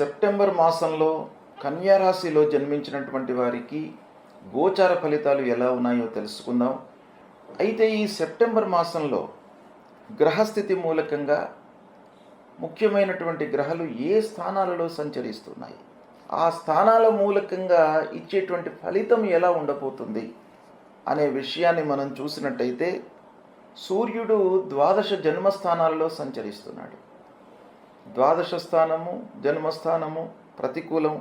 September మాసంలో కన్యా రాశిలో జన్మించినటువంటి వారికి గోచార ఫలితాలు ఎలా ఉన్నాయో తెలుసుకుందాం. అయితే ఈ సెప్టెంబర్ మాసంలో గ్రహస్థితి మూలకంగా ముఖ్యమైనటువంటి గ్రహాలు ఏ స్థానాలలో సంచరిస్తున్నాయి, ఆ స్థానాల మూలకంగా ఇచ్చేటువంటి ఫలితం ఎలా ఉండబోతుంది అనే విషయాన్ని మనం చూసినట్టయితే, సూర్యుడు ద్వాదశ జన్మస్థానాలలో సంచరిస్తున్నాడు. ద్వాదశ స్థానము, జన్మస్థానము ప్రతికూలం.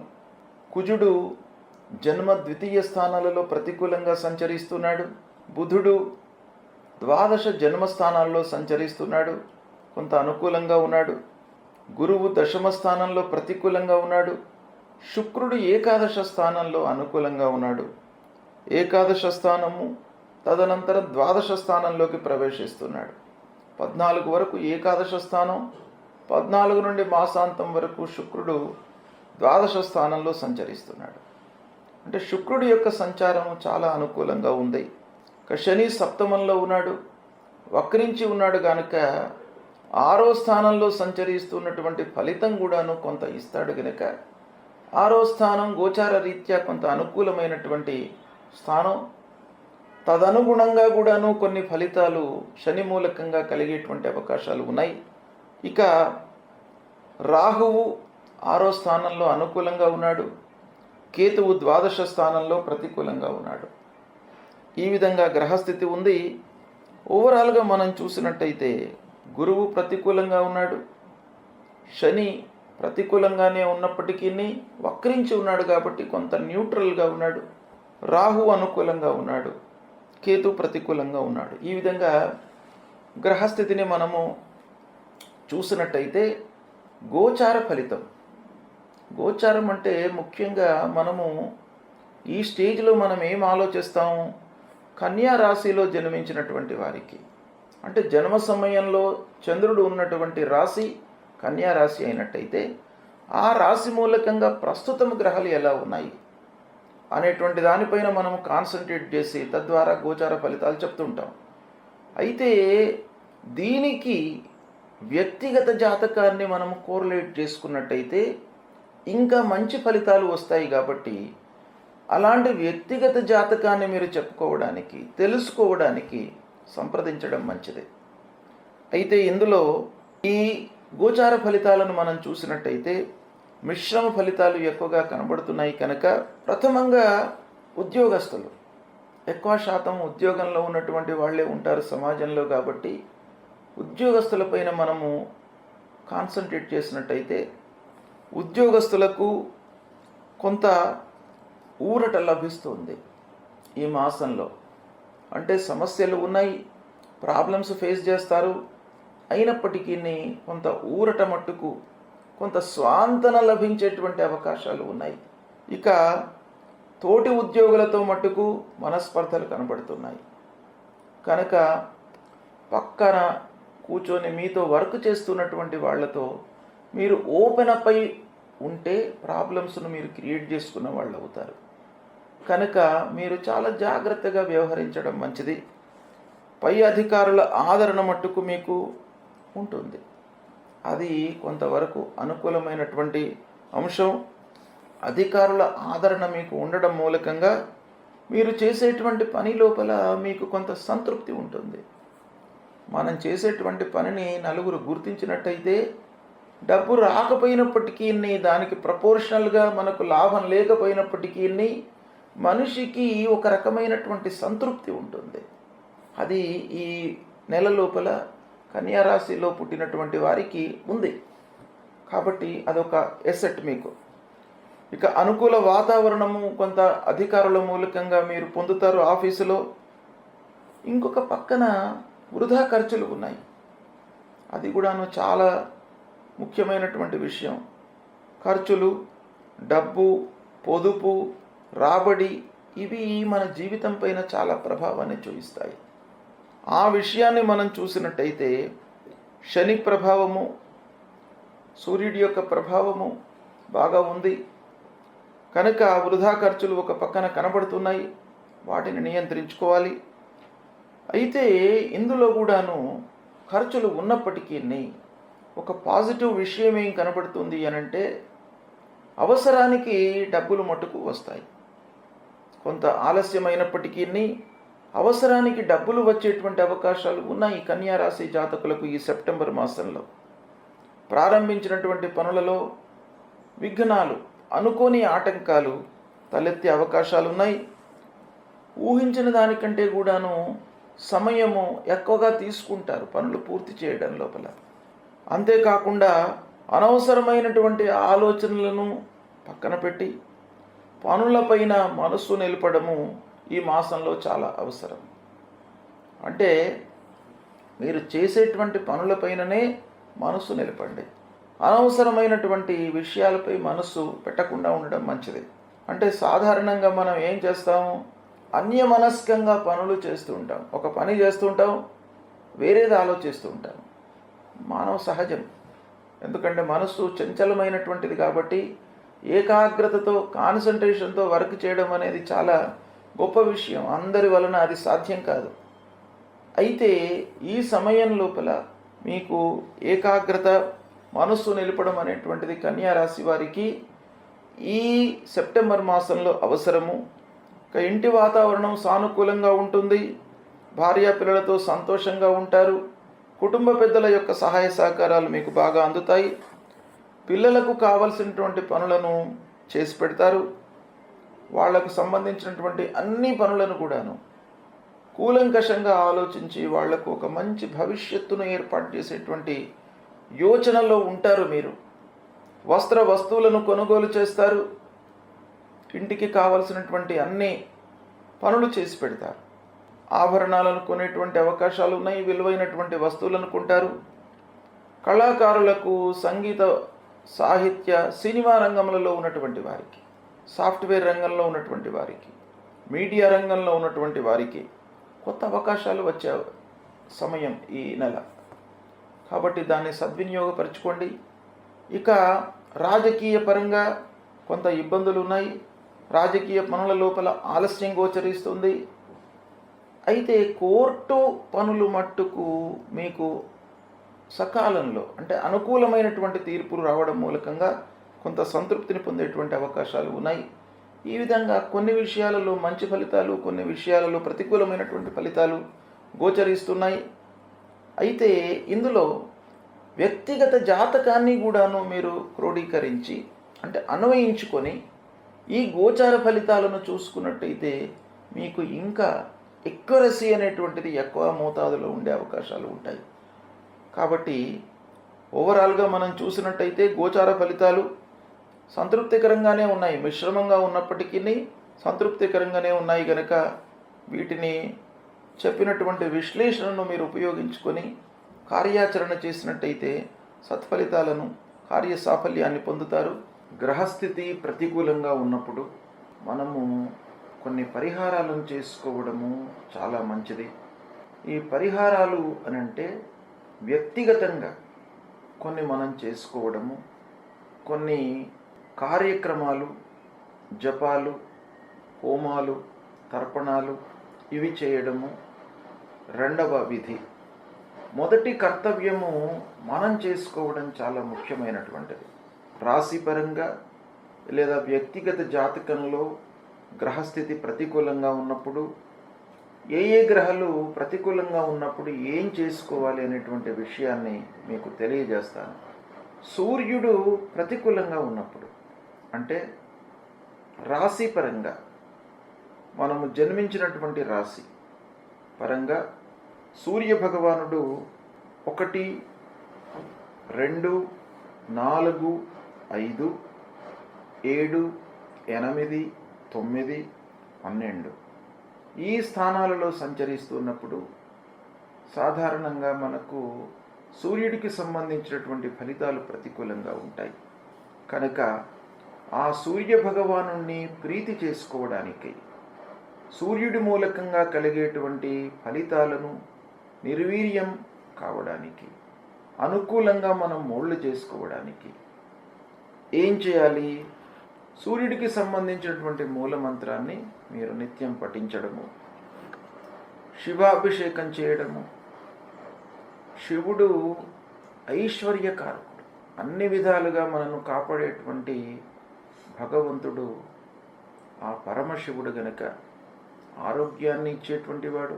కుజుడు జన్మ ద్వితీయ స్థానాలలో ప్రతికూలంగా సంచరిస్తున్నాడు. బుధుడు ద్వాదశ జన్మస్థానాల్లో సంచరిస్తున్నాడు, కొంత అనుకూలంగా ఉన్నాడు. గురువు దశమ స్థానంలో ప్రతికూలంగా ఉన్నాడు. శుక్రుడు ఏకాదశ స్థానంలో అనుకూలంగా ఉన్నాడు. ఏకాదశ స్థానము తదనంతరం ద్వాదశ స్థానంలోకి ప్రవేశిస్తున్నాడు. 14 వరకు ఏకాదశ స్థానం, 14 నుండి మాసాంతం వరకు శుక్రుడు ద్వాదశ స్థానంలో సంచరిస్తున్నాడు. అంటే శుక్రుడి యొక్క సంచారం చాలా అనుకూలంగా ఉంది. శని సప్తమంలో ఉన్నాడు, వక్రించి ఉన్నాడు కనుక 6వ స్థానంలో సంచరిస్తున్నటువంటి ఫలితం కూడాను కొంత ఇస్తాడు కనుక 6వ స్థానం గోచార రీత్యా కొంత అనుకూలమైనటువంటి స్థానం. తదనుగుణంగా కూడాను కొన్ని ఫలితాలు శని మూలకంగా కలిగేటువంటి అవకాశాలు ఉన్నాయి. ఇక రాహువు 6వ స్థానంలో అనుకూలంగా ఉన్నాడు, కేతువు ద్వాదశ స్థానంలో ప్రతికూలంగా ఉన్నాడు. ఈ విధంగా గ్రహస్థితి ఉంది. ఓవరాల్గా మనం చూసినట్టయితే గురువు ప్రతికూలంగా ఉన్నాడు, శని ప్రతికూలంగానే ఉన్నప్పటికీ వక్రించి ఉన్నాడు కాబట్టి కొంత న్యూట్రల్గా ఉన్నాడు. రాహు అనుకూలంగా ఉన్నాడు, కేతు ప్రతికూలంగా ఉన్నాడు. ఈ విధంగా గ్రహస్థితిని మనము చూసినట్టయితే గోచార ఫలితం. గోచారం అంటే ముఖ్యంగా మనము ఈ స్టేజ్లో మనం ఏం ఆలోచిస్తాము, కన్యా రాశిలో జన్మించినటువంటి వారికి, అంటే జన్మ సమయంలో చంద్రుడు ఉన్నటువంటి రాశి కన్యా రాశి అయినట్టయితే ఆ రాశి మూలకంగా ప్రస్తుతం గ్రహాలు ఎలా ఉన్నాయి అనేటువంటి దానిపైన మనం కాన్సన్ట్రేట్ చేసి తద్వారా గోచార ఫలితాలు చెప్తుంటాం. అయితే దీనికి వ్యక్తిగత జాతకాన్ని మనం కోరిలేట్ చేసుకున్నట్టయితే ఇంకా మంచి ఫలితాలు వస్తాయి. కాబట్టి అలాంటి వ్యక్తిగత జాతకాన్ని మీరు చెప్పుకోవడానికి, తెలుసుకోవడానికి సంప్రదించడం మంచిది. అయితే ఇందులో ఈ గోచార ఫలితాలను మనం చూసినట్టయితే మిశ్రమ ఫలితాలు ఎక్కువగా కనబడుతున్నాయి కనుక ప్రథమంగా ఉద్యోగస్తులు, ఎక్కువ శాతం ఉద్యోగంలో ఉన్నటువంటి వాళ్ళే ఉంటారు సమాజంలో. కాబట్టి ఉద్యోగస్తులపైన మనము కాన్సన్ట్రేట్ చేసినట్టయితే ఉద్యోగస్తులకు కొంత ఊరట లభిస్తుంది ఈ మాసంలో. అంటే సమస్యలు ఉన్నాయి, ప్రాబ్లమ్స్ ఫేస్ చేస్తారు, అయినప్పటికీ కొంత ఊరట మట్టుకు కొంత స్వాంతన లభించేటువంటి అవకాశాలు ఉన్నాయి. ఇక తోటి ఉద్యోగులతో మట్టుకు మనస్పర్ధలు కనబడుతున్నాయి కనుక పక్కన కూర్చొని మీతో వర్క్ చేస్తున్నటువంటి వాళ్ళతో మీరు ఓపెన్ అప్ అయి ఉంటే ప్రాబ్లమ్స్ను మీరు క్రియేట్ చేసుకున్న వాళ్ళు అవుతారు. కనుక మీరు చాలా జాగ్రత్తగా వ్యవహరించడం మంచిది. పై అధికారుల ఆదరణ మట్టుకు మీకు ఉంటుంది, అది కొంతవరకు అనుకూలమైనటువంటి అంశం. అధికారుల ఆదరణ మీకు ఉండడం మూలకంగా మీరు చేసేటువంటి పని లోపల మీకు కొంత సంతృప్తి ఉంటుంది. మనం చేసేటువంటి పనిని నలుగురు గుర్తించినట్టయితే డబ్బు రాకపోయినప్పటికీ, దానికి ప్రపోర్షనల్గా మనకు లాభం లేకపోయినప్పటికీ మనిషికి ఒక రకమైనటువంటి సంతృప్తి ఉంటుంది. అది ఈ నెల లోపల కన్యా రాశిలో పుట్టినటువంటి వారికి ఉంది. కాబట్టి అదొక ఎసెట్ మీకు. ఇక అనుకూల వాతావరణము కొంత అధికారుల మూలకంగా మీరు పొందుతారు ఆఫీసులో. ఇంకొక పక్కన వృధా ఖర్చులు ఉన్నాయి, అది కూడాను చాలా ముఖ్యమైనటువంటి విషయం. ఖర్చులు, డబ్బు, పొదుపు, రాబడి ఇవి మన జీవితం పైన చాలా ప్రభావాన్ని చూపిస్తాయి. ఆ విషయాన్ని మనం చూసినట్టయితే శని ప్రభావము, సూర్యుడి యొక్క ప్రభావము బాగా ఉంది కనుక వృధా ఖర్చులు ఒక పక్కన కనబడుతున్నాయి, వాటిని నియంత్రించుకోవాలి. అయితే ఇందులో కూడాను ఖర్చులు ఉన్నప్పటికీ ఒక పాజిటివ్ విషయం ఏం కనబడుతుంది అనంటే, అవసరానికి డబ్బులు మట్టుకు వస్తాయి. కొంత ఆలస్యమైనప్పటికీ అవసరానికి డబ్బులు వచ్చేటువంటి అవకాశాలు ఉన్నాయి కన్యా రాశి జాతకులకు. ఈ సెప్టెంబర్ మాసంలో ప్రారంభించినటువంటి పనులలో విఘ్నాలు, అనుకోని ఆటంకాలు తలెత్తే అవకాశాలు ఉన్నాయి. ఊహించిన దానికంటే కూడాను సమయము ఎక్కువగా తీసుకుంటారు పనులు పూర్తి చేయడం లోపల. అంతేకాకుండా అనవసరమైనటువంటి ఆలోచనలను పక్కన పెట్టి పనులపైన మనస్సు నిలపడము ఈ మాసంలో చాలా అవసరం. అంటే మీరు చేసేటువంటి పనులపైననే మనస్సు నిలపండి. అనవసరమైనటువంటి విషయాలపై మనస్సు పెట్టకుండా ఉండడం మంచిది. అంటే సాధారణంగా మనం ఏం చేస్తాము, అన్యమనస్కంగా పనులు చేస్తూ ఉంటాం. ఒక పని చేస్తూ ఉంటాం, వేరేది ఆలోచిస్తూ ఉంటాం. మానవ సహజం. ఎందుకంటే మనస్సు చంచలమైనటువంటిది కాబట్టి ఏకాగ్రతతో, కాన్సన్ట్రేషన్తో వర్క్ చేయడం అనేది చాలా గొప్ప విషయం. అందరి వలన అది సాధ్యం కాదు. అయితే ఈ సమయం లోపల మీకు ఏకాగ్రత, మనస్సు నిలపడం అనేటువంటిది కన్యా రాశి వారికి ఈ సెప్టెంబర్ మాసంలో అవసరము. ఇంటి వాతావరణం సానుకూలంగా ఉంటుంది. భార్యాపిల్లలతో సంతోషంగా ఉంటారు. కుటుంబ పెద్దల యొక్క సహాయ సహకారాలు మీకు బాగా అందుతాయి. పిల్లలకు కావలసినటువంటి పనులను చేసి పెడతారు. వాళ్లకు సంబంధించినటువంటి అన్ని పనులను కూడాను కూలంకషంగా ఆలోచించి వాళ్లకు ఒక మంచి భవిష్యత్తును ఏర్పాటు చేసేటువంటి యోచనలో ఉంటారు. మీరు వస్తువులను కొనుగోలు చేస్తారు. ఇంటికి కావలసినటువంటి అన్ని పనులు చేసి పెడతారు. ఆభరణాలను కొనేటువంటి అవకాశాలు ఉన్నాయి. విలువైనటువంటి వస్తువులను కొంటారు. కళాకారులకు, సంగీత, సాహిత్య, సినిమా రంగంలో ఉన్నటువంటి వారికి, సాఫ్ట్వేర్ రంగంలో ఉన్నటువంటి వారికి, మీడియా రంగంలో ఉన్నటువంటి వారికి కొత్త అవకాశాలు వచ్చే సమయం ఈ నెల. కాబట్టి దాన్ని సద్వినియోగపరచుకోండి. ఇక రాజకీయ పరంగా కొంత ఇబ్బందులు ఉన్నాయి. రాజకీయ పనుల లోపల ఆలస్యం గోచరిస్తుంది. అయితే కోర్టు పనులు మట్టుకు మీకు సకాలంలో, అంటే అనుకూలమైనటువంటి తీర్పులు రావడం మూలకంగా కొంత సంతృప్తిని పొందేటువంటి అవకాశాలు ఉన్నాయి. ఈ విధంగా కొన్ని విషయాలలో మంచి ఫలితాలు, కొన్ని విషయాలలో ప్రతికూలమైనటువంటి ఫలితాలు గోచరిస్తున్నాయి. అయితే ఇందులో వ్యక్తిగత జాతకాన్ని కూడాను మీరు క్రోడీకరించి, అంటే అన్వయించుకొని ఈ గోచార ఫలితాలను చూసుకున్నట్టయితే మీకు ఇంకా ఎక్యురసీ అనేటువంటిది ఎక్కువ మోతాదులో ఉండే అవకాశాలు ఉంటాయి. కాబట్టి ఓవరాల్గా మనం చూసినట్టయితే గోచార ఫలితాలు సంతృప్తికరంగానే ఉన్నాయి. మిశ్రమంగా ఉన్నప్పటికీ సంతృప్తికరంగానే ఉన్నాయి. కనుక వీటిని చెప్పినటువంటి విశ్లేషణను మీరు ఉపయోగించుకొని కార్యాచరణ చేసినట్టయితే సత్ఫలితాలను, కార్య సాఫల్యాన్ని పొందుతారు. గ్రహస్థితి ప్రతికూలంగా ఉన్నప్పుడు మనము కొన్ని పరిహారాలను చేసుకోవడము చాలా మంచిది. ఈ పరిహారాలు అనంటే వ్యక్తిగతంగా కొన్ని మనం చేసుకోవడము, కొన్ని కార్యక్రమాలు, జపాలు, హోమాలు, తర్పణాలు ఇవి చేయడము రెండవ విధి. మొదటి కర్తవ్యము మనం చేసుకోవడం చాలా ముఖ్యమైనటువంటిది. రాశిపరంగా లేదా వ్యక్తిగత జాతకంలో గ్రహస్థితి ప్రతికూలంగా ఉన్నప్పుడు, ఏ గ్రహాలు ప్రతికూలంగా ఉన్నప్పుడు ఏం చేసుకోవాలి అనేటువంటి విషయాన్ని మీకు తెలియజేస్తాను. సూర్యుడు ప్రతికూలంగా ఉన్నప్పుడు, అంటే రాశి పరంగా మనము జన్మించినటువంటి రాశి పరంగా సూర్య భగవానుడు 1, 2, 4, 5, 7, 8, 9, 12 ఈ స్థానాలలో సంచరిస్తున్నప్పుడు సాధారణంగా మనకు సూర్యుడికి సంబంధించినటువంటి ఫలితాలు ప్రతికూలంగా ఉంటాయి. కనుక ఆ సూర్య భగవానుణ్ణి ప్రీతి చేసుకోవడానికి, సూర్యుడి మూలకంగా కలిగేటువంటి ఫలితాలను నిర్వీర్యం కావడానికి, అనుకూలంగా మనం మోల్డ్ చేసుకోవడానికి ఏం చేయాలి? సూర్యుడికి సంబంధించినటువంటి మూలమంత్రాన్ని మీరు నిత్యం పఠించడము, శివాభిషేకం చేయడము. శివుడు ఐశ్వర్యకారకుడు, అన్ని విధాలుగా మనను కాపాడేటువంటి భగవంతుడు, ఆ పరమశివుడు గనక ఆరోగ్యాన్ని ఇచ్చేటువంటి వాడు,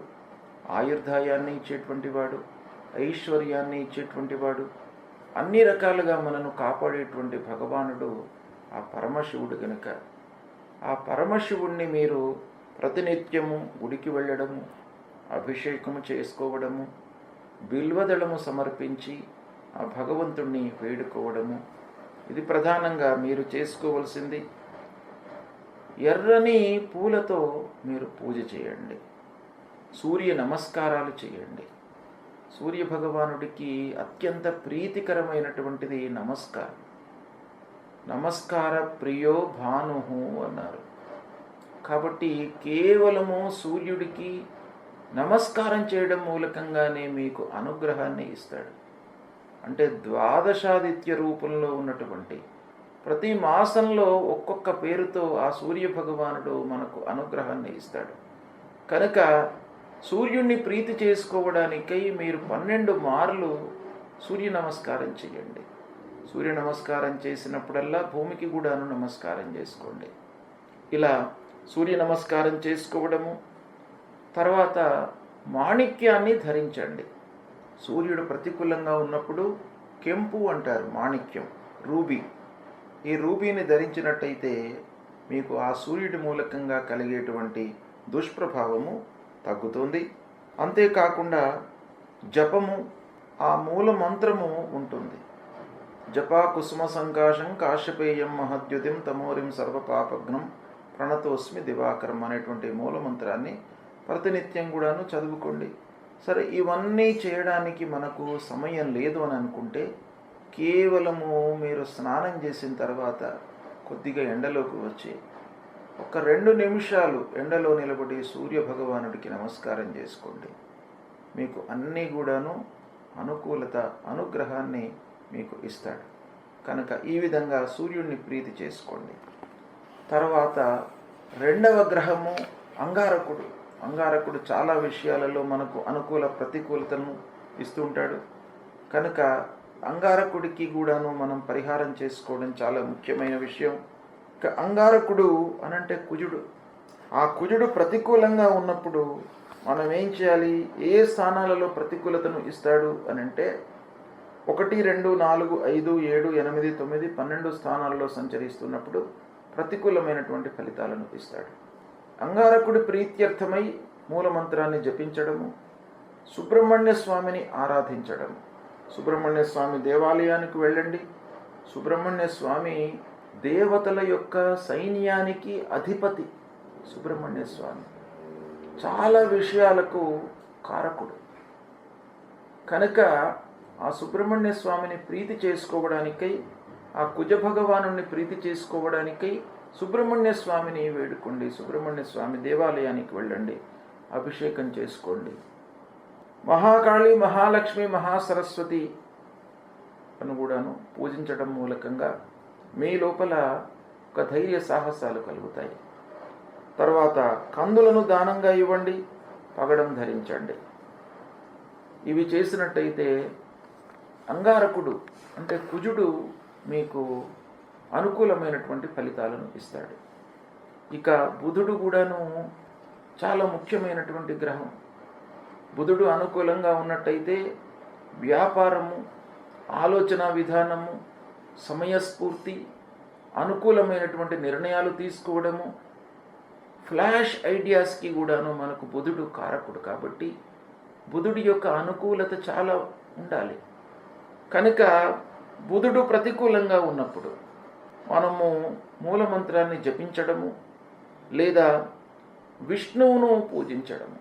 ఆయుర్దాయాన్ని ఇచ్చేటువంటి వాడు, ఐశ్వర్యాన్ని ఇచ్చేటువంటి వాడు, అన్ని రకాలుగా మనను కాపాడేటువంటి భగవానుడు ఆ పరమశివుడు గనక ఆ పరమశివుణ్ణి మీరు ప్రతినిత్యము గుడికి వెళ్ళడము, అభిషేకము చేసుకోవడము, బిల్వదళము సమర్పించి ఆ భగవంతుణ్ణి వేడుకోవడము, ఇది ప్రధానంగా మీరు చేసుకోవలసింది. ఎర్రని పూలతో మీరు పూజ చేయండి, సూర్య నమస్కారాలు చేయండి. సూర్య భగవానుడికి అత్యంత ప్రీతికరమైనటువంటిది నమస్కారం. నమస్కార ప్రియో భానుహు అన్నారు. కాబట్టి కేవలము సూర్యుడికి నమస్కారం చేయడం మూలకంగానే మీకు అనుగ్రహాన్ని ఇస్తాడు. అంటే ద్వాదశాదిత్య రూపంలో ఉన్నటువంటి ప్రతి మాసంలో ఒక్కొక్క పేరుతో ఆ సూర్య భగవానుడు మనకు అనుగ్రహాన్ని ఇస్తాడు. కనుక సూర్యుడిని ప్రీతి చేసుకోవడానికై మీరు 12 మార్లు సూర్య నమస్కారం చేయండి. సూర్య నమస్కారం చేసినప్పుడల్లా భూమికి కూడాను నమస్కారం చేసుకోండి. ఇలా సూర్య నమస్కారం చేసుకోవడము, తర్వాత మాణిక్యాన్ని ధరించండి. సూర్యుడు ప్రతికూలంగా ఉన్నప్పుడు కెంపు అంటారు, మాణిక్యం, రూబీ. ఈ రూబీని ధరించినట్టయితే మీకు ఆ సూర్యుడి మూలకంగా కలిగేటువంటి దుష్ప్రభావము తగ్గుతుంది. అంతేకాకుండా జపము, ఆ మూల మంత్రము ఉంటుంది. జపా కుసుమ సంకాశం కాశ్యపేయం మహద్యుతిం తమోరిం సర్వపాపఘ్నం ప్రణతోస్మి దివాకరం అనేటువంటి మూల మంత్రాన్ని ప్రతినిత్యం కూడాను చదువుకోండి. సరే, ఇవన్నీ చేయడానికి మనకు సమయం లేదు అని అనుకుంటే కేవలము మీరు స్నానం చేసిన తర్వాత కొద్దిగా ఎండలోకి వచ్చి ఒక 2 నిమిషాలు ఎండలో నిలబడి సూర్య భగవానుడికి నమస్కారం చేసుకోండి. మీకు అన్నీ కూడాను అనుకూలత, అనుగ్రహాన్ని మీకు ఇస్తాడు. కనుక ఈ విధంగా సూర్యుడిని ప్రీతి చేసుకోండి. తర్వాత 2వ గ్రహము అంగారకుడు. అంగారకుడు చాలా విషయాలలో మనకు అనుకూల ప్రతికూలతను ఇస్తూ ఉంటాడు. కనుక అంగారకుడికి కూడాను మనం పరిహారం చేసుకోవడం చాలా ముఖ్యమైన విషయం. అంగారకుడు అనంటే కుజుడు. ఆ కుజుడు ప్రతికూలంగా ఉన్నప్పుడు మనం ఏం చేయాలి? ఏ స్థానాలలో ప్రతికూలతను ఇస్తాడు అనంటే 1, 2, 4, 5, 7, 8, 9, 12 స్థానాల్లో సంచరిస్తున్నప్పుడు ప్రతికూలమైనటువంటి ఫలితాలను ఇస్తాడు. అంగారకుడి ప్రీత్యర్థమై మూలమంత్రాన్ని జపించడము, సుబ్రహ్మణ్య స్వామిని ఆరాధించడము. సుబ్రహ్మణ్య స్వామి దేవాలయానికి వెళ్ళండి. సుబ్రహ్మణ్య స్వామి దేవతల యొక్క సైన్యానికి అధిపతి. సుబ్రహ్మణ్య స్వామి చాలా విషయాలకు కారకుడు. కనుక ఆ సుబ్రహ్మణ్య స్వామిని ప్రీతి చేసుకోవడానికై, ఆ కుజ భగవానుని ప్రీతి చేసుకోవడానికై సుబ్రహ్మణ్య స్వామిని వేడుకోండి. సుబ్రహ్మణ్య స్వామి దేవాలయానికి వెళ్ళండి, అభిషేకం చేసుకోండి. మహాకాళి, మహాలక్ష్మి, మహాసరస్వతి అని కూడాను పూజించడం మూలకంగా మీ లోపల ఒక ధైర్య సాహసాలు కలుగుతాయి. తర్వాత కందులను దానంగా ఇవ్వండి, పగడం ధరించండి. ఇవి చేసినట్టయితే అంగారకుడు అంటే కుజుడు మీకు అనుకూలమైనటువంటి ఫలితాలను ఇస్తాడు. ఇక బుధుడు కూడాను చాలా ముఖ్యమైనటువంటి గ్రహం. బుధుడు అనుకూలంగా ఉన్నట్టయితే వ్యాపారము, ఆలోచన విధానము, సమయస్ఫూర్తి, అనుకూలమైనటువంటి నిర్ణయాలు తీసుకోవడము, ఫ్లాష్ ఐడియాస్కి కూడాను మనకు బుధుడు కారకుడు. కాబట్టి బుధుడి యొక్క అనుకూలత చాలా ఉండాలి. కనుక బుధుడు ప్రతికూలంగా ఉన్నప్పుడు మనము మూలమంత్రాన్ని జపించడము లేదా విష్ణువును పూజించడము,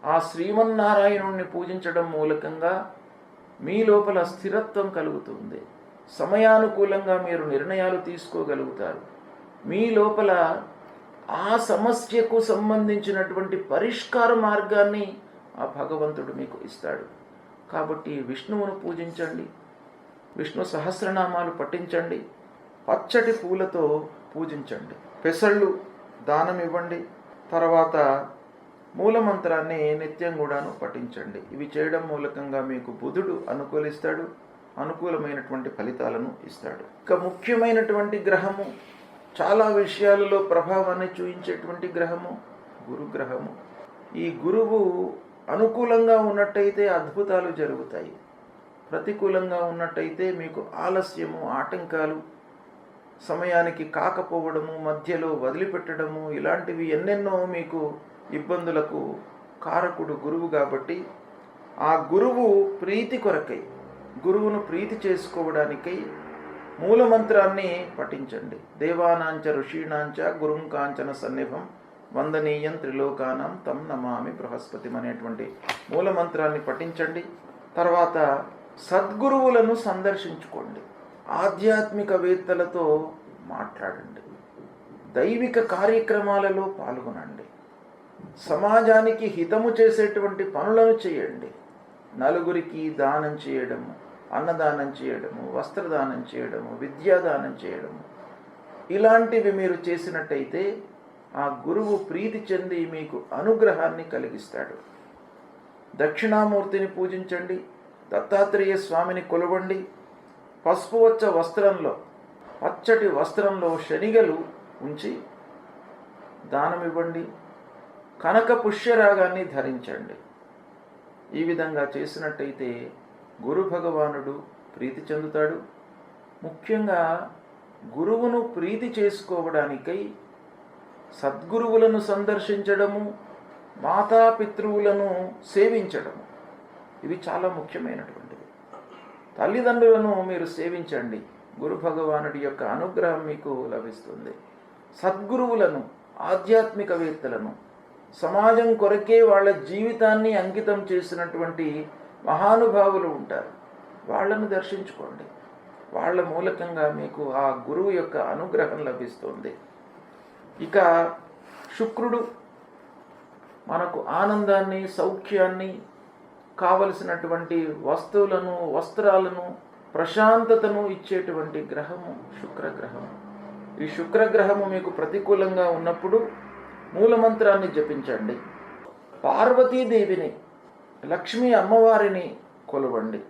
ఆ శ్రీమన్నారాయణుణ్ణి పూజించడం మూలకంగా మీ లోపల స్థిరత్వం కలుగుతుంది. సమయానుకూలంగా మీరు నిర్ణయాలు తీసుకోగలుగుతారు. మీ లోపల ఆ సమస్యకు సంబంధించినటువంటి పరిష్కార మార్గాన్ని ఆ భగవంతుడు మీకు ఇస్తాడు. కాబట్టి విష్ణువును పూజించండి, విష్ణు సహస్రనామాలు పఠించండి, పచ్చటి పూలతో పూజించండి, పెసళ్ళు దానం ఇవ్వండి. తర్వాత మూలమంత్రాన్ని నిత్యం కూడాను పఠించండి. ఇవి చేయడం మూలకంగా మీకు బుధుడు అనుకూలిస్తాడు, అనుకూలమైనటువంటి ఫలితాలను ఇస్తాడు. ఇక ముఖ్యమైనటువంటి గ్రహము చాలా విషయాలలో ప్రభావాన్ని చూపించేటువంటి గ్రహము గురుగ్రహము. ఈ గురువు అనుకూలంగా ఉన్నట్టయితే అద్భుతాలు జరుగుతాయి, ప్రతికూలంగా ఉన్నట్టయితే మీకు ఆలస్యము, ఆటంకాలు, సమయానికి కాకపోవడము, మధ్యలో వదిలిపెట్టడము, ఇలాంటివి ఎన్నెన్నో మీకు ఇబ్బందులకు కారకుడు గురువు. కాబట్టి ఆ గురువు ప్రీతి కొరకై, గురువును ప్రీతి చేసుకోవడానికై మూలమంత్రాన్ని పఠించండి. దేవానాంచ ఋషీణాంచ గురుం కాంచన సన్నిభం వందనీయం త్రిలోకానం తం నమామి బృహస్పతి అనేటువంటి మూలమంత్రాన్ని పఠించండి. తర్వాత సద్గురువులను సందర్శించుకోండి, ఆధ్యాత్మికవేత్తలతో మాట్లాడండి, దైవిక కార్యక్రమాలలో పాల్గొనండి, సమాజానికి హితము చేసేటువంటి పనులను చేయండి. నలుగురికి దానం చేయడము, అన్నదానం చేయడము, వస్త్రదానం చేయడము, విద్యాదానం చేయడము, ఇలాంటివి మీరు చేసినట్టయితే ఆ గురువు ప్రీతి చెంది మీకు అనుగ్రహాన్ని కలిగిస్తాడు. దక్షిణామూర్తిని పూజించండి, దత్తాత్రేయ స్వామిని కొలవండి. పసుపువచ్చ వస్త్రంలో, పచ్చటి వస్త్రంలో శనిగలు ఉంచి దానమివ్వండి. కనక పుష్యరాగాన్ని ధరించండి. ఈ విధంగా చేసినట్టయితే గురు భగవానుడు ప్రీతి చెందుతాడు. ముఖ్యంగా గురువును ప్రీతి చేసుకోవడానికై సద్గురువులను సందర్శించడము, మాతాపితృవులను సేవించడము, ఇవి చాలా ముఖ్యమైనటువంటివి. తల్లిదండ్రులను మీరు సేవించండి, గురు భగవానుడి యొక్క అనుగ్రహం మీకు లభిస్తుంది. సద్గురువులను, ఆధ్యాత్మికవేత్తలను, సమాజం కొరకే వాళ్ళ జీవితాన్ని అంకితం చేసినటువంటి మహానుభావులు ఉంటారు, వాళ్ళను దర్శించుకోండి. వాళ్ళ మూలకంగా మీకు ఆ గురువు యొక్క అనుగ్రహం లభిస్తుంది. ఇక శుక్రుడు మనకు ఆనందాన్ని, సౌఖ్యాన్ని, కావలసినటువంటి వస్తువులను, వస్త్రాలను, ప్రశాంతతను ఇచ్చేటువంటి గ్రహము శుక్రగ్రహము. ఈ శుక్రగ్రహము మీకు ప్రతికూలంగా ఉన్నప్పుడు మూలమంత్రాన్ని జపించండి. పార్వతీదేవిని, లక్ష్మీ అమ్మవారిని కొలవండి.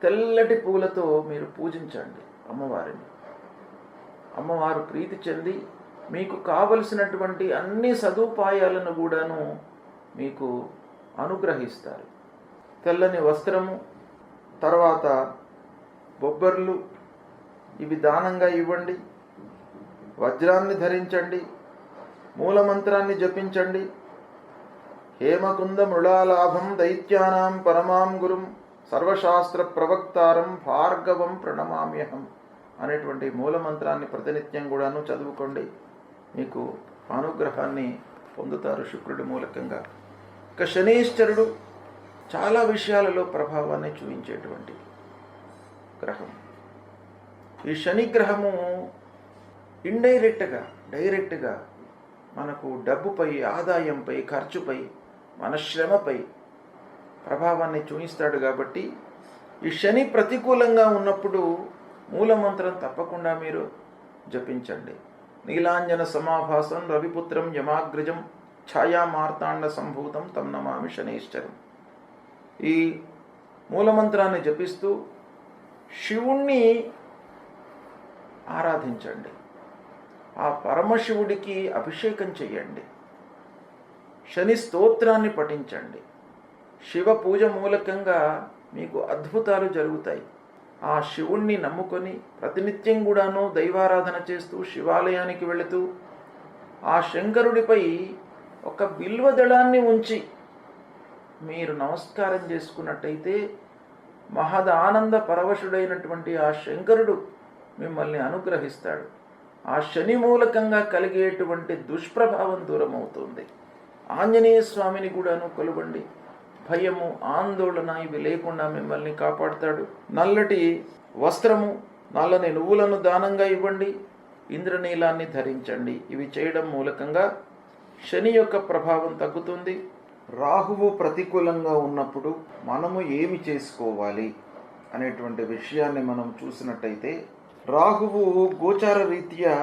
తెల్లటి పూలతో మీరు పూజించండి అమ్మవారిని. అమ్మవారు ప్రీతి చెంది మీకు కావలసినటువంటి అన్ని సదుపాయాలను కూడాను మీకు అనుగ్రహిస్తారు. తెల్లని వస్త్రము, తర్వాత బొబ్బర్లు, ఇవి దానంగా ఇవ్వండి. వజ్రాన్ని ధరించండి, మూలమంత్రాన్ని జపించండి. హేమకుంద మృళాలాభం దైత్యానాం పరమాం గురుం సర్వశాస్త్ర ప్రవక్తారం భార్గవం ప్రణమామ్యహం అనేటువంటి మూలమంత్రాన్ని ప్రతినిత్యం కూడాను చదువుకోండి. మీకు అనుగ్రహాన్ని పొందుతారు శుక్రుడి మూలకంగా. ఇక శనీశ్వరుడు చాలా విషయాలలో ప్రభావాన్ని చూపించేటువంటి గ్రహం. ఈ శని గ్రహము ఇండైరెక్ట్గా, డైరెక్ట్గా మనకు డబ్బుపై, ఆదాయంపై, ఖర్చుపై, మన శ్రమపై ప్రభావాన్ని చూపిస్తాడు. కాబట్టి ఈ శని ప్రతికూలంగా ఉన్నప్పుడు మూలమంత్రం తప్పకుండా మీరు జపించండి. నీలాంజన సమాభాసం రవిపుత్రం యమాగ్రజం ఛాయా మార్తాండ సంభూతం తం నమామి శనైశ్చరం. ఈ మూలమంత్రాన్ని జపిస్తూ శివుణ్ణి ఆరాధించండి, ఆ పరమశివుడికి అభిషేకం చెయ్యండి, శని స్తోత్రాన్ని పఠించండి. శివ పూజ మూలకంగా మీకు అద్భుతాలు జరుగుతాయి. ఆ శివుణ్ణి నమ్ముకొని ప్రతినిత్యం కూడాను దైవారాధన చేస్తూ శివాలయానికి వెళుతూ ఆ శంకరుడిపై ఒక బిల్వదళాన్ని ఉంచి మీరు నమస్కారం చేసుకున్నట్టయితే మహదానంద పరవశుడైనటువంటి ఆ శంకరుడు మిమ్మల్ని అనుగ్రహిస్తాడు. ఆ శని మూలకంగా కలిగేటువంటి దుష్ప్రభావం దూరం అవుతుంది. ఆంజనేయ స్వామిని కూడాను కొలవండి. భయము, ఆందోళన ఇవి లేకుండా మిమ్మల్ని కాపాడుతాడు. నల్లటి వస్త్రము, నల్లని నువ్వులను దానంగా ఇవ్వండి. ఇంద్రనీలాన్ని ధరించండి. ఇవి చేయడం మూలకంగా శని యొక్క ప్రభావం తగ్గుతుంది. రాహువు ప్రతికూలంగా ఉన్నప్పుడు మనము ఏమి చేసుకోవాలి అనేటువంటి విషయాన్ని మనం చూసినట్టయితే, రాహువు గోచార రీత్యా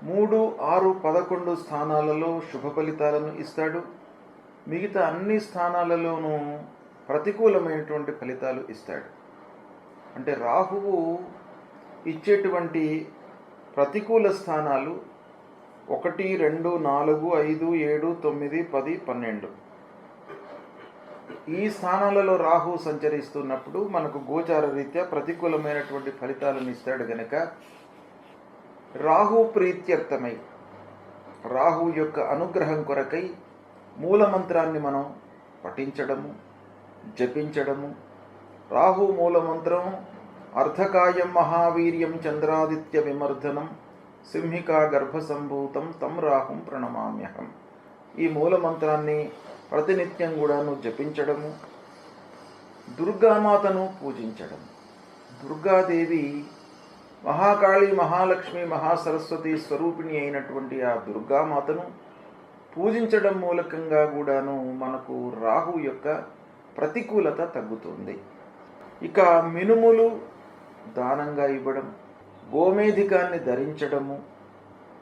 3, 6, 11 స్థానాలలో శుభ ఫలితాలను ఇస్తాడు. మిగతా అన్ని స్థానాలలోనూ ప్రతికూలమైనటువంటి ఫలితాలు ఇస్తాడు. అంటే రాహువు ఇచ్చేటువంటి ప్రతికూల స్థానాలు 1, 2, 4, 5, 7, 9, 10, 12. ఈ స్థానాలలో రాహు సంచరిస్తున్నప్పుడు మనకు గోచార రీత్యా ప్రతికూలమైనటువంటి ఫలితాలను ఇస్తాడు గనక రాహు ప్రీత్యర్థమై రాహు యొక్క అనుగ్రహం కొరకై మూలమంత్రాన్ని మనం పఠించడము, జపించడము. రాహు మూలమంత్రం అర్ధకాయం మహావీర్యం చంద్రాదిత్య విమర్దనం సింహికా గర్భసంభూతం తం రాహుం ప్రణమామ్యహం. ఈ మూలమంత్రాన్ని ప్రతినిత్యం కూడాను జపించడము, దుర్గామాతను పూజించడం. దుర్గాదేవి మహాకాళి, మహాలక్ష్మి, మహాసరస్వతి స్వరూపిణి అయినటువంటి ఆ దుర్గామాతను పూజించడం మూలకంగా కూడాను మనకు రాహు యొక్క ప్రతికూలత తగ్గుతుంది. ఇక మినుములు దానంగా ఇవ్వడం, గోమేధికాన్ని ధరించడము,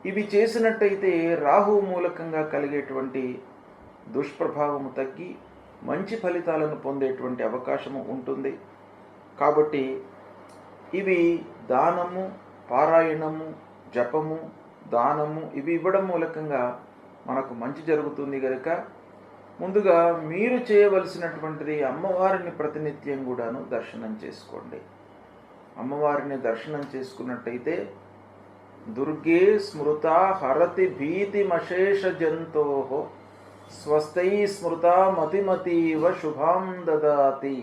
ఇవి చేసినట్టయితే రాహు మూలకంగా కలిగేటువంటి దుష్ప్రభావము తగ్గి మంచి ఫలితాలను పొందేటువంటి అవకాశము ఉంటుంది. కాబట్టి ఇవి దానము, పారాయణము, జపము, దానము ఇవి ఇవ్వడం మూలకంగా మనకు మంచి జరుగుతుంది కనుక ముందుగా మీరు చేయవలసినటువంటిది అమ్మవారిని ప్రతినిత్యం కూడాను దర్శనం చేసుకోండి. అమ్మవారిని దర్శనం చేసుకున్నట్టయితే దుర్గే స్మృత హరతి భీతిమశేష జంతో స్వస్థై స్మృత మతిమతీవ శుభాం దదాతి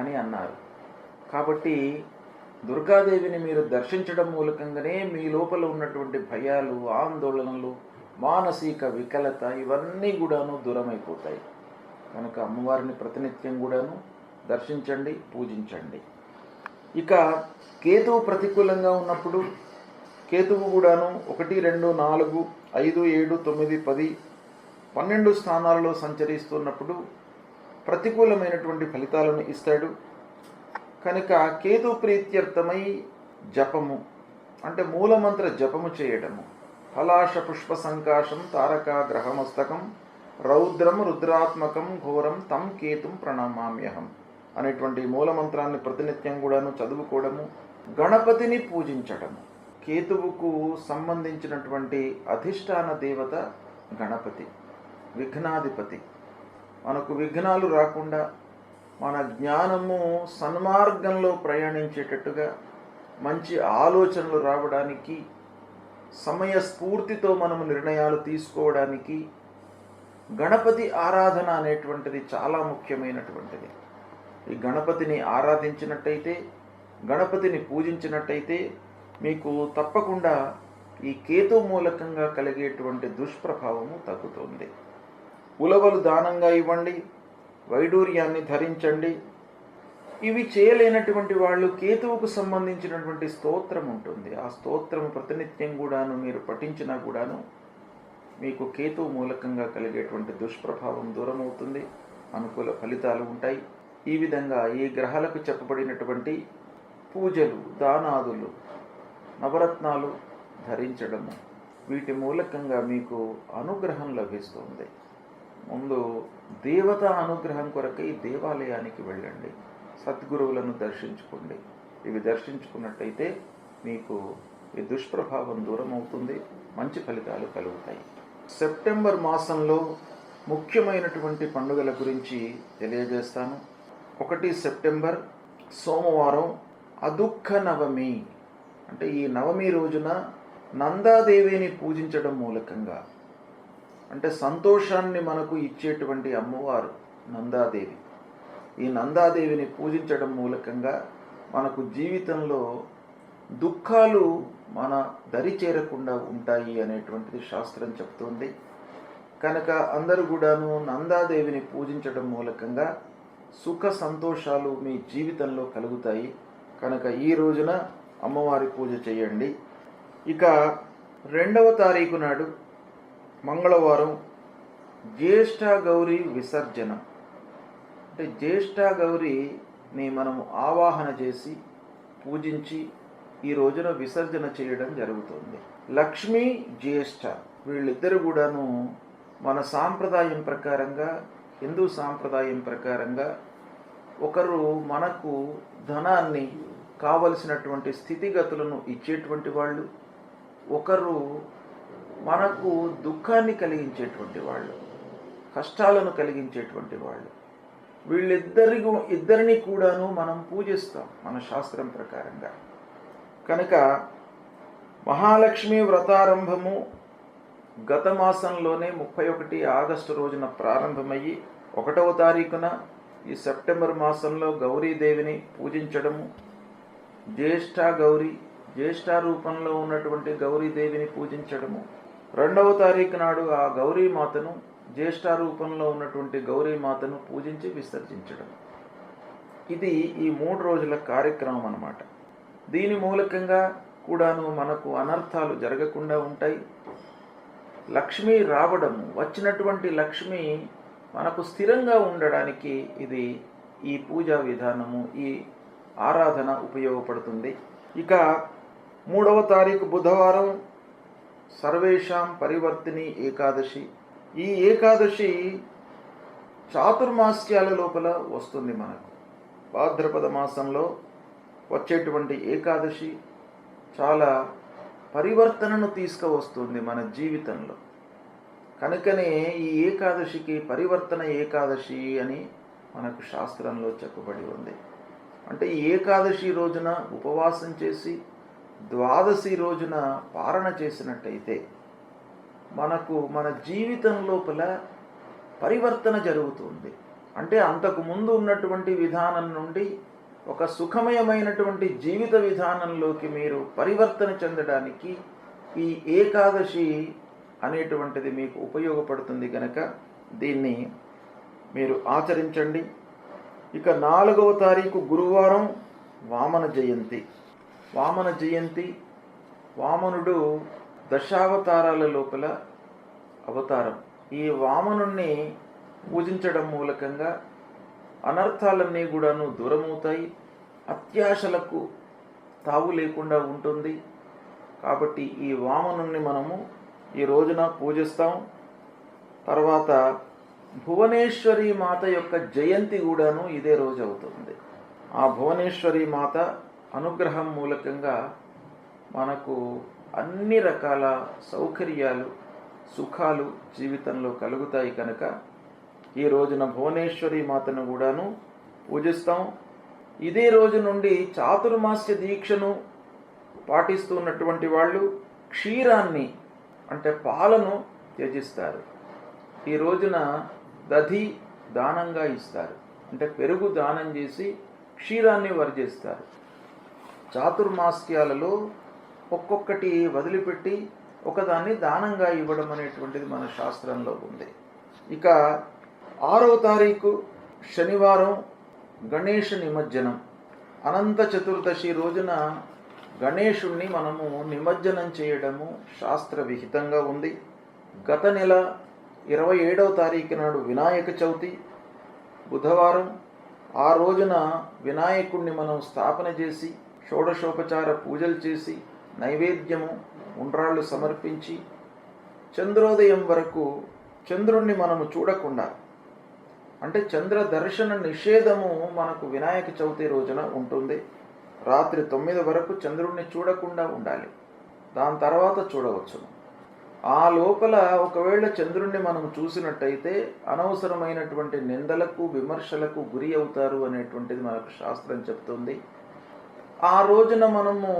అని అన్నారు. కాబట్టి దుర్గాదేవిని మీరు దర్శించడం మూలకంగానే మీ లోపల ఉన్నటువంటి భయాలు, ఆందోళనలు, మానసిక వికలత ఇవన్నీ కూడాను దూరమైపోతాయి. కనుక అమ్మవారిని ప్రతినిత్యం కూడాను దర్శించండి, పూజించండి. ఇక కేతువు ప్రతికూలంగా ఉన్నప్పుడు కేతువు కూడాను 1, 2, 4, 5, 7, 9, 10, 12 స్థానాలలో సంచరిస్తున్నప్పుడు ప్రతికూలమైనటువంటి ఫలితాలను ఇస్తాడు. కనుక కేతు ప్రీత్యర్థమై జపము అంటే మూలమంత్ర జపము చేయడము. ఫలాశ పుష్ప సంకాశం తారక గ్రహమస్తకం రౌద్రం రుద్రాత్మకం ఘోరం తం కేతుం ప్రణమామ్యహం అనేటువంటి మూలమంత్రాన్ని ప్రతినిత్యం కూడాను చదువుకోవడము. గణపతిని పూజించడము. కేతువుకు సంబంధించినటువంటి అధిష్టాన దేవత గణపతి, విఘ్నాధిపతి. మనకు విఘ్నాలు రాకుండా మన జ్ఞానము సన్మార్గంలో ప్రయాణించేటట్టుగా మంచి ఆలోచనలు రావడానికి, సమయస్ఫూర్తితో మనము నిర్ణయాలు తీసుకోవడానికి గణపతి ఆరాధన అనేటువంటిది చాలా ముఖ్యమైనటువంటిది. ఈ గణపతిని ఆరాధించినట్టయితే, గణపతిని పూజించినట్టయితే మీకు తప్పకుండా ఈ కేతు మూలకంగా కలిగేటువంటి దుష్ప్రభావము తగ్గుతుంది. ఉలవలు దానంగా ఇవ్వండి, వైడూర్యాన్ని ధరించండి. ఇవి చేయలేనటువంటి వాళ్ళు కేతువుకు సంబంధించినటువంటి స్తోత్రం ఉంటుంది. ఆ స్తోత్రము ప్రతినిత్యం కూడాను మీరు పఠించినా కూడాను మీకు కేతువు మూలకంగా కలిగేటువంటి దుష్ప్రభావం దూరం అవుతుంది, అనుకూల ఫలితాలు ఉంటాయి. ఈ విధంగా ఈ గ్రహాలకు చెప్పబడినటువంటి పూజలు, దానాదులు, నవరత్నాలు ధరించడము వీటి మూలకంగా మీకు అనుగ్రహం లభిస్తుంది. ముందు దేవతా అనుగ్రహం కొరకై దేవాలయానికి వెళ్ళండి, సద్గురువులను దర్శించుకోండి. ఇవి దర్శించుకున్నట్టయితే మీకు ఈ దుష్ప్రభావం దూరం అవుతుంది, మంచి ఫలితాలు కలుగుతాయి. సెప్టెంబర్ మాసంలో ముఖ్యమైనటువంటి పండుగల గురించి తెలియజేస్తాను. 1 సెప్టెంబర్ సోమవారం అదుఃఖ నవమి. అంటే ఈ నవమి రోజున నందాదేవిని పూజించడం మూలకంగా, అంటే సంతోషాన్ని మనకు ఇచ్చేటువంటి అమ్మవారు నందాదేవి. ఈ నందాదేవిని పూజించడం మూలకంగా మనకు జీవితంలో దుఃఖాలు మన దరి చేరకుండా ఉంటాయి అనేటువంటిది శాస్త్రం చెప్తుంది. కనుక అందరూ కూడాను నందాదేవిని పూజించడం మూలకంగా సుఖ సంతోషాలు మీ జీవితంలో కలుగుతాయి. కనుక ఈ రోజున అమ్మవారి పూజ చేయండి. ఇక 2వ తారీఖు నాడు మంగళవారం జ్యేష్ఠ గౌరీ విసర్జనం. అంటే జ్యేష్ఠ గౌరీని మనము ఆవాహన చేసి పూజించి ఈ రోజున విసర్జన చేయడం జరుగుతుంది. లక్ష్మీ జ్యేష్ఠ వీళ్ళిద్దరు కూడాను మన సాంప్రదాయం ప్రకారంగా, హిందూ సాంప్రదాయం ప్రకారంగా ఒకరు మనకు ధనాన్ని కావలసినటువంటి స్థితిగతులను ఇచ్చేటువంటి వాళ్ళు, ఒకరు మనకు దుఃఖాన్ని కలిగించేటువంటి వాళ్ళు, కష్టాలను కలిగించేటువంటి వాళ్ళు. ఇద్దరిని కూడాను మనం పూజిస్తాం మన శాస్త్రం ప్రకారంగా. కనుక మహాలక్ష్మి వ్రతారంభము గత మాసంలోనే 31 ఆగస్టు రోజున ప్రారంభమయ్యి 1వ తారీఖున ఈ సెప్టెంబర్ మాసంలో గౌరీదేవిని పూజించడము, జ్యేష్ఠ రూపంలో ఉన్నటువంటి గౌరీదేవిని పూజించడము, 2వ తారీఖు నాడు ఆ గౌరీమాతను జ్యేష్ఠ రూపంలో ఉన్నటువంటి గౌరీమాతను పూజించి విసర్జించడం. ఇది ఈ 3 రోజుల కార్యక్రమం అన్నమాట. దీని మూలకంగా కూడాను మనకు అనర్థాలు జరగకుండా ఉంటాయి. లక్ష్మి రావడము, వచ్చినటువంటి లక్ష్మి మనకు స్థిరంగా ఉండడానికి ఇది ఈ పూజా విధానము, ఈ ఆరాధన ఉపయోగపడుతుంది. ఇక 3వ తారీఖు బుధవారం సర్వేషాం పరివర్తిని ఏకాదశి. ఈ ఏకాదశి చాతుర్మాస్యాల లోపల వస్తుంది. మనకు భాద్రపద మాసంలో వచ్చేటువంటి ఏకాదశి చాలా పరివర్తనను తీసుకువస్తుంది మన జీవితంలో. కనుకనే ఈ ఏకాదశికి పరివర్తన ఏకాదశి అని మనకు శాస్త్రంలో చెప్పబడి ఉంది. అంటే ఈ ఏకాదశి రోజున ఉపవాసం చేసి ద్వాదశి రోజున పారణ చేసినట్టయితే మనకు మన జీవితం లోపల పరివర్తన జరుగుతుంది. అంటే అంతకు ముందు ఉన్నటువంటి విధానం నుండి ఒక సుఖమయమైనటువంటి జీవిత విధానంలోకి మీరు పరివర్తన చెందడానికి ఈ ఏకాదశి అనేటువంటిది మీకు ఉపయోగపడుతుంది. కనుక దీన్ని మీరు ఆచరించండి. ఇక 4వ తారీఖు గురువారం వామన జయంతి. వామనుడు దశావతారాల లోపల అవతారం. ఈ వామనుణ్ణి పూజించడం మూలకంగా అనర్థాలన్నీ కూడాను దూరమవుతాయి, అత్యాశలకు తావు లేకుండా ఉంటుంది. కాబట్టి ఈ వామనుణ్ణి మనము ఈ రోజున పూజిస్తాం. తర్వాత భువనేశ్వరి మాత యొక్క జయంతి కూడాను ఇదే రోజు అవుతుంది. ఆ భువనేశ్వరి మాత అనుగ్రహం మూలకంగా మనకు అన్ని రకాల సౌకర్యాలు, సుఖాలు జీవితంలో కలుగుతాయి. కనుక ఈ రోజున భువనేశ్వరి మాతను కూడాను పూజిస్తాం. ఇదే రోజు నుండి చాతుర్మాస్య దీక్షను పాటిస్తున్నటువంటి వాళ్ళు క్షీరాన్ని అంటే పాలను త్యజిస్తారు. ఈ రోజున దధి దానంగా ఇస్తారు, అంటే పెరుగు దానం చేసి క్షీరాన్ని వర్జిస్తారు. చాతుర్మాస్యాలలో ఒక్కొక్కటి వదిలిపెట్టి ఒకదాన్ని దానంగా ఇవ్వడం అనేటువంటిది మన శాస్త్రంలో ఉంది. ఇక 6వ తారీఖు శనివారం గణేష నిమజ్జనం. అనంత చతుర్దశి రోజున గణేశుణ్ణి మనము నిమజ్జనం చేయడము శాస్త్ర విహితంగా ఉంది. గత నెల 27వ తారీఖు నాడు వినాయక చవితి బుధవారం. ఆ రోజున వినాయకుణ్ణి మనం స్థాపన చేసి షోడశోపచార పూజలు చేసి నైవేద్యము ఉండ్రాళ్ళు సమర్పించి చంద్రోదయం వరకు చంద్రుణ్ణి మనము చూడకుండా, అంటే చంద్ర దర్శన నిషేధము మనకు వినాయక చవితి రోజున ఉంటుంది. రాత్రి 9 వరకు చంద్రుణ్ణి చూడకుండా ఉండాలి, దాని తర్వాత చూడవచ్చును. ఆ లోపల ఒకవేళ చంద్రుణ్ణి మనం చూసినట్టయితే అనవసరమైనటువంటి నిందలకు విమర్శలకు గురి అవుతారు అనేటువంటిది మనకు శాస్త్రం చెప్తుంది. ఆ రోజున మనము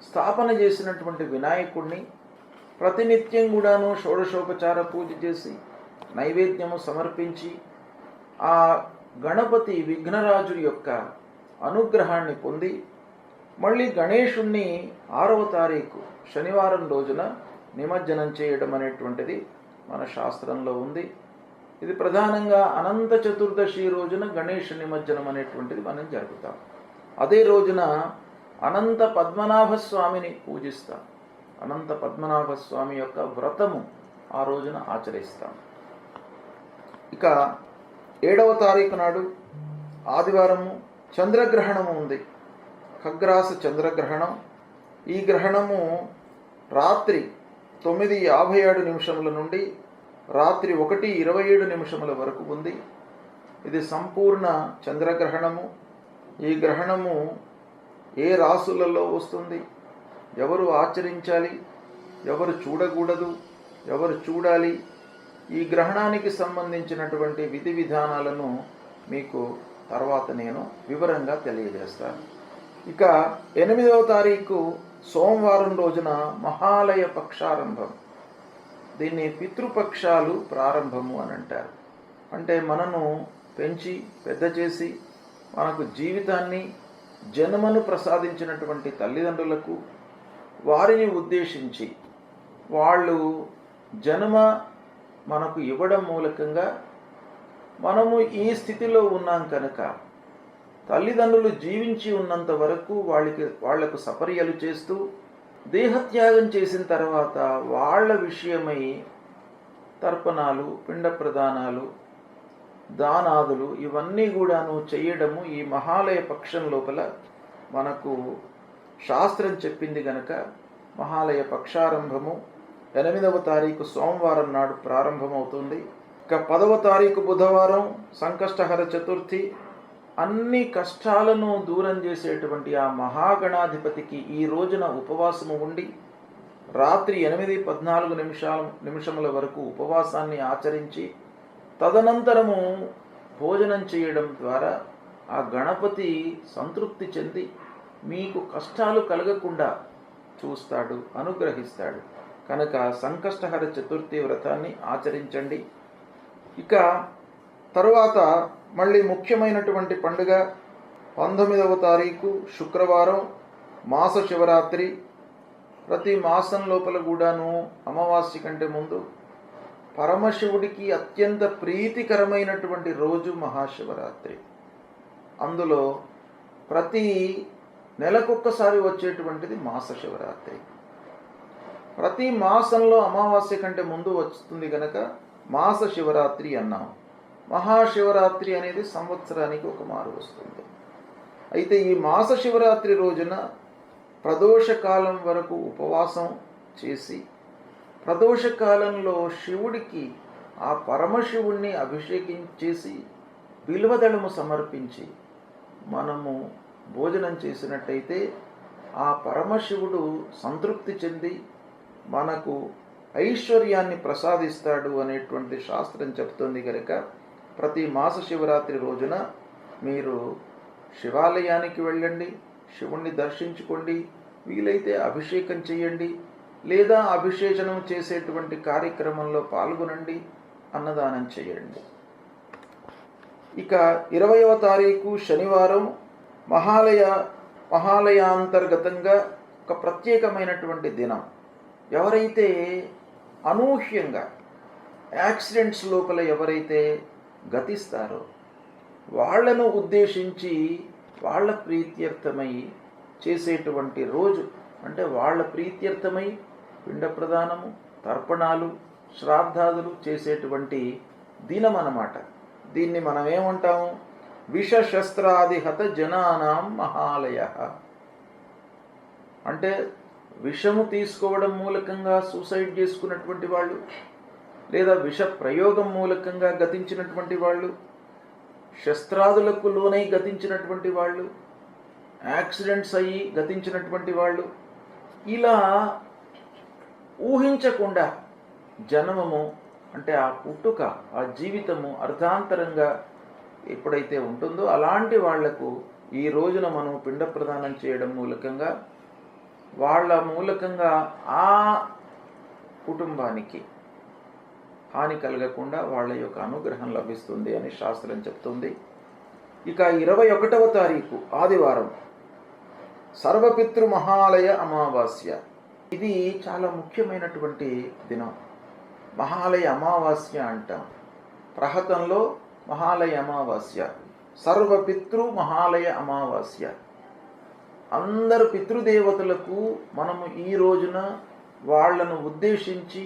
స్థాపన చేసినటువంటి వినాయకుడిని ప్రతినిత్యం కూడాను షోడశోపచార పూజ చేసి నైవేద్యము సమర్పించి ఆ గణపతి విఘ్నరాజు యొక్క అనుగ్రహాన్ని పొంది మళ్ళీ గణేశుణ్ణి 6వ తారీఖు శనివారం రోజున నిమజ్జనం చేయడం అనేటువంటిది మన శాస్త్రంలో ఉంది. ఇది ప్రధానంగా అనంత చతుర్దశి రోజున గణేష నిమజ్జనం అనేటువంటిది మనం జరుపుతాం. అదే రోజున అనంత పద్మనాభ స్వామిని పూజిస్తాం. అనంత పద్మనాభ స్వామి యొక్క వ్రతము ఆ రోజున ఆచరిస్తాం. ఇక 7వ తారీఖు నాడు ఆదివారము చంద్రగ్రహణము ఉంది. ఖగ్రాస చంద్రగ్రహణం. ఈ గ్రహణము రాత్రి 9:57 నుండి రాత్రి 1:27 వరకు ఉంది. ఇది సంపూర్ణ చంద్రగ్రహణము. ఈ గ్రహణము ఏ రాసులలో వస్తుంది, ఎవరు ఆచరించాలి, ఎవరు చూడకూడదు, ఎవరు చూడాలి, ఈ గ్రహణానికి సంబంధించినటువంటి విధి విధానాలను మీకు తర్వాత నేను వివరంగా తెలియజేస్తాను. ఇక 8వ తారీఖు సోమవారం రోజున మహాలయ పక్షారంభం. దీన్ని పితృపక్షాలు ప్రారంభము అని అంటారు. అంటే మనను పెంచి పెద్ద చేసి మనకు జీవితాన్ని జన్మను ప్రసాదించినటువంటి తల్లిదండ్రులకు వారిని ఉద్దేశించి వాళ్ళు జన్మ మనకు ఇవ్వడం మూలకంగా మనము ఈ స్థితిలో ఉన్నాం కనుక తల్లిదండ్రులు జీవించి ఉన్నంత వరకు వాళ్లకు సపర్యలు చేస్తూ దేహత్యాగం చేసిన తర్వాత వాళ్ళ విషయమై తర్పణాలు, పిండ ప్రదానాలు, దానాదులు ఇవన్నీ కూడాను చేయడము ఈ మహాలయ పక్షం లోపల మనకు శాస్త్రం చెప్పింది గనక మహాలయ పక్షారంభము 8వ తారీఖు సోమవారం నాడు ప్రారంభమవుతుంది. ఇక 10వ తారీఖు బుధవారం సంకష్టహర చతుర్థి. అన్ని కష్టాలను దూరం చేసేటువంటి ఆ మహాగణాధిపతికి ఈ రోజున ఉపవాసము ఉండి రాత్రి 8:14 నిమిషముల వరకు ఉపవాసాన్ని ఆచరించి తదనంతరము భోజనం చేయడం ద్వారా ఆ గణపతి సంతృప్తి చెంది మీకు కష్టాలు కలగకుండా చూస్తాడు, అనుగ్రహిస్తాడు. కనుక సంకష్టహర చతుర్థి వ్రతాన్ని ఆచరించండి. ఇక తరువాత మళ్ళీ ముఖ్యమైనటువంటి పండుగ 19వ తారీఖు శుక్రవారం మాస శివరాత్రి. ప్రతి మాసం లోపల కూడాను అమావాస్య కంటే ముందు పరమశివుడికి అత్యంత ప్రీతికరమైనటువంటి రోజు మహాశివరాత్రి. అందులో ప్రతి నెలకొక్కసారి వచ్చేటువంటిది మాస శివరాత్రి. ప్రతి మాసంలో అమావాస్య కంటే ముందు వస్తుంది కనుక మాస శివరాత్రి అన్నాం. మహాశివరాత్రి అనేది సంవత్సరానికి ఒక మారు వస్తుంది. అయితే ఈ మాస శివరాత్రి రోజున ప్రదోషకాలం వరకు ఉపవాసం చేసి ప్రదోషకాలంలో శివుడికి ఆ పరమశివుణ్ణి అభిషేకించేసి బిల్వదళము సమర్పించి మనము భోజనం చేసినట్టయితే ఆ పరమశివుడు సంతృప్తి చెంది మనకు ఐశ్వర్యాన్ని ప్రసాదిస్తాడు అనేటువంటి శాస్త్రం చెప్తుంది కనుక ప్రతి మాస శివరాత్రి రోజున మీరు శివాలయానికి వెళ్ళండి, శివుణ్ణి దర్శించుకోండి, వీలైతే అభిషేకం చేయండి, లేదా అభిషేచనం చేసేటువంటి కార్యక్రమంలో పాల్గొనండి, అన్నదానం చేయండి. ఇక 20వ తారీఖు శనివారం మహాలయాంతర్గతంగా ఒక ప్రత్యేకమైనటువంటి దినం. ఎవరైతే అనూహ్యంగా యాక్సిడెంట్స్ లోపల ఎవరైతే గతిస్తారో వాళ్లను ఉద్దేశించి వాళ్ళ ప్రీత్యర్థమై చేసేటువంటి రోజు. అంటే వాళ్ళ ప్రీత్యర్థమై పిండ ప్రదానము, తర్పణాలు, శ్రాద్ధాదులు చేసేటువంటి దినం అన్నమాట. దీన్ని మనం ఏమంటాము? విషశస్త్రాదిహత జనానాం మహాలయ. అంటే విషము తీసుకోవడం మూలకంగా సూసైడ్ చేసుకున్నటువంటి వాళ్ళు, లేదా విష ప్రయోగం మూలకంగా గతించినటువంటి వాళ్ళు, శస్త్రాదులకు లోనై గతించినటువంటి వాళ్ళు, యాక్సిడెంట్స్ అయ్యి గతించినటువంటి వాళ్ళు, ఇలా ఊహించకుండా జన్మము అంటే ఆ పుట్టుక, ఆ జీవితము అర్ధాంతరంగా ఎప్పుడైతే ఉంటుందో అలాంటి వాళ్లకు ఈ రోజున మనం పిండ ప్రదానం చేయడం మూలకంగా వాళ్ళ మూలకంగా ఆ కుటుంబానికి హాని కలగకుండా వాళ్ళ యొక్క అనుగ్రహం లభిస్తుంది అని శాస్త్రం చెప్తుంది. ఇక 21వ తారీఖు ఆదివారం సర్వపితృ మహాలయ అమావాస్య. ఇది చాలా ముఖ్యమైనటువంటి దినం. మహాలయ అమావాస్య అంటాం. ప్రహతంలో మహాలయ అమావాస్య, సర్వపితృ మహాలయ అమావాస్య. అందరు పితృదేవతలకు మనము ఈ రోజున వాళ్లను ఉద్దేశించి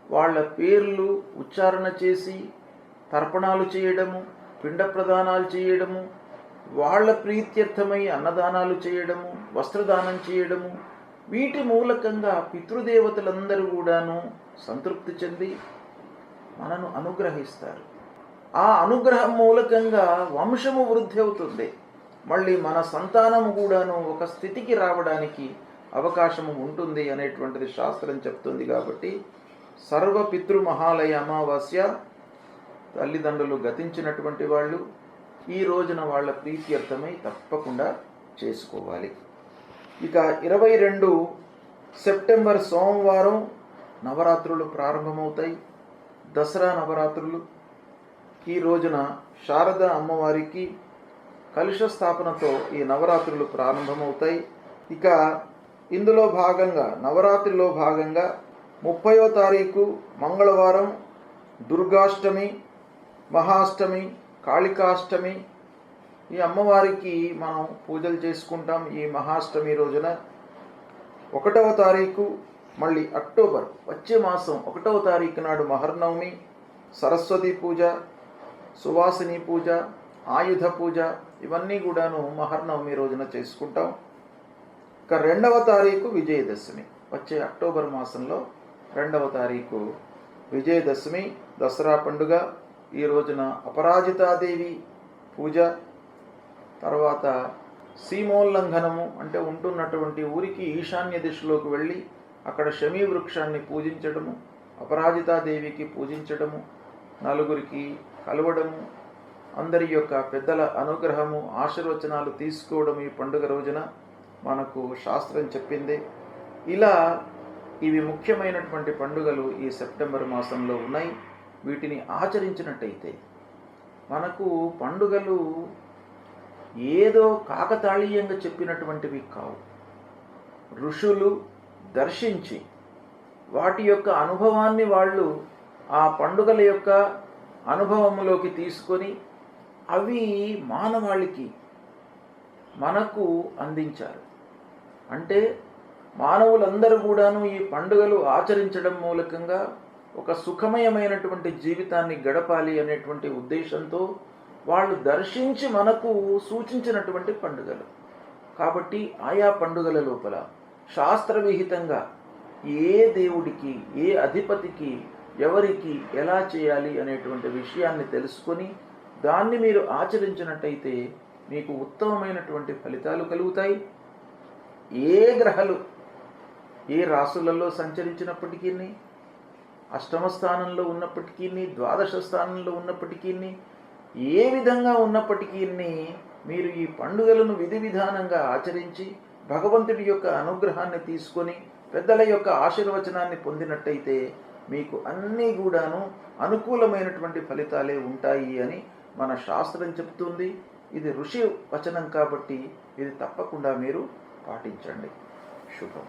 వాళ్ళ పేర్లు ఉచ్చారణ చేసి తర్పణాలు చేయడము, పిండ ప్రదానాలు చేయడము, వాళ్ళ ప్రీత్యర్థమై అన్నదానాలు చేయడము, వస్త్రదానం చేయడము, వీటి మూలకంగా పితృదేవతలందరూ కూడాను సంతృప్తి చెంది మనను అనుగ్రహిస్తారు. ఆ అనుగ్రహం మూలకంగా వంశము వృద్ధి అవుతుంది. మళ్ళీ మన సంతానము కూడాను ఒక స్థితికి రావడానికి అవకాశము ఉంటుంది అనేటువంటిది శాస్త్రం చెప్తుంది. కాబట్టి సర్వ పితృ మహాలయ అమావాస్య తల్లిదండ్రులు గతించినటువంటి వాళ్ళు ఈ రోజున వాళ్ళ ప్రీత్యర్థమై తప్పకుండా చేసుకోవాలి. ఇక 22 సెప్టెంబర్ సోమవారం నవరాత్రులు ప్రారంభమవుతాయి. దసరా నవరాత్రులు. ఈ రోజున శారద అమ్మవారికి కలుష స్థాపనతో ఈ నవరాత్రులు ప్రారంభమవుతాయి. ఇక ఇందులో భాగంగా నవరాత్రిలో భాగంగా 30వ తారీఖు మంగళవారం దుర్గాష్టమి, మహాష్టమి, కాళికాష్టమి ఈ అమ్మవారికి మనం పూజలు చేసుకుంటాం. ఈ మహాష్టమి రోజున 1వ తారీఖు మళ్ళీ అక్టోబర్ వచ్చే మాసం 1వ తారీఖు నాడు మహర్నవమి, సరస్వతి పూజ, సువాసిని పూజ, ఆయుధ పూజ ఇవన్నీ కూడాను మహర్నవమి రోజున చేసుకుంటాం. ఇక 2వ తారీఖు విజయదశమి, వచ్చే అక్టోబర్ మాసంలో 2వ తారీఖు విజయదశమి దసరా పండుగ. ఈ రోజున అపరాజితాదేవి పూజ, తర్వాత సీమోల్లంఘనము అంటే ఉంటున్నటువంటి ఊరికి ఈశాన్య దిశలోకి వెళ్ళి అక్కడ శమీ వృక్షాన్ని పూజించడము, అపరాజితాదేవికి పూజించడము, నలుగురికి కలవడము, అందరి యొక్క పెద్దల అనుగ్రహము ఆశీర్వచనాలు తీసుకోవడం ఈ పండుగ రోజున మనకు శాస్త్రం చెప్పింది. ఇలా ఇవి ముఖ్యమైనటువంటి పండుగలు ఈ సెప్టెంబర్ మాసంలో ఉన్నాయి. వీటిని ఆచరించినట్టయితే మనకు పండుగలు ఏదో కాకతాళీయంగా చెప్పినటువంటివి కావు. ఋషులు దర్శించి వాటి యొక్క అనుభవాన్ని వాళ్ళు ఆ పండుగల యొక్క అనుభవంలోకి తీసుకొని అవి మానవాళికి మనకు అందించారు. అంటే మానవులందరూ కూడాను ఈ పండుగలు ఆచరించడం మూలకంగా ఒక సుఖమయమైనటువంటి జీవితాన్ని గడపాలి అనేటువంటి ఉద్దేశంతో వాళ్ళు దర్శించి మనకు సూచించినటువంటి పండుగలు. కాబట్టి ఆయా పండుగల లోపల శాస్త్రవిహితంగా ఏ దేవుడికి, ఏ అధిపతికి, ఎవరికి ఎలా చేయాలి అనేటువంటి విషయాన్ని తెలుసుకొని దాన్ని మీరు ఆచరించినట్టయితే మీకు ఉత్తమమైనటువంటి ఫలితాలు కలుగుతాయి. ఏ గ్రహాలు ఏ రాశులలో సంచరించినప్పటికీ, అష్టమ స్థానంలో ఉన్నప్పటికీ, ద్వాదశ స్థానంలో ఉన్నప్పటికీ, ఏ విధంగా ఉన్నప్పటికీ మీరు ఈ పండుగలను విధి విధానంగా ఆచరించి భగవంతుడి యొక్క అనుగ్రహాన్ని తీసుకొని పెద్దల యొక్క ఆశీర్వచనాన్ని పొందినట్టయితే మీకు అన్నీ కూడాను అనుకూలమైనటువంటి ఫలితాలే ఉంటాయి అని మన శాస్త్రం చెప్తుంది. ఇది ఋషి వచనం కాబట్టి ఇది తప్పకుండా మీరు పాటించండి. శుభం.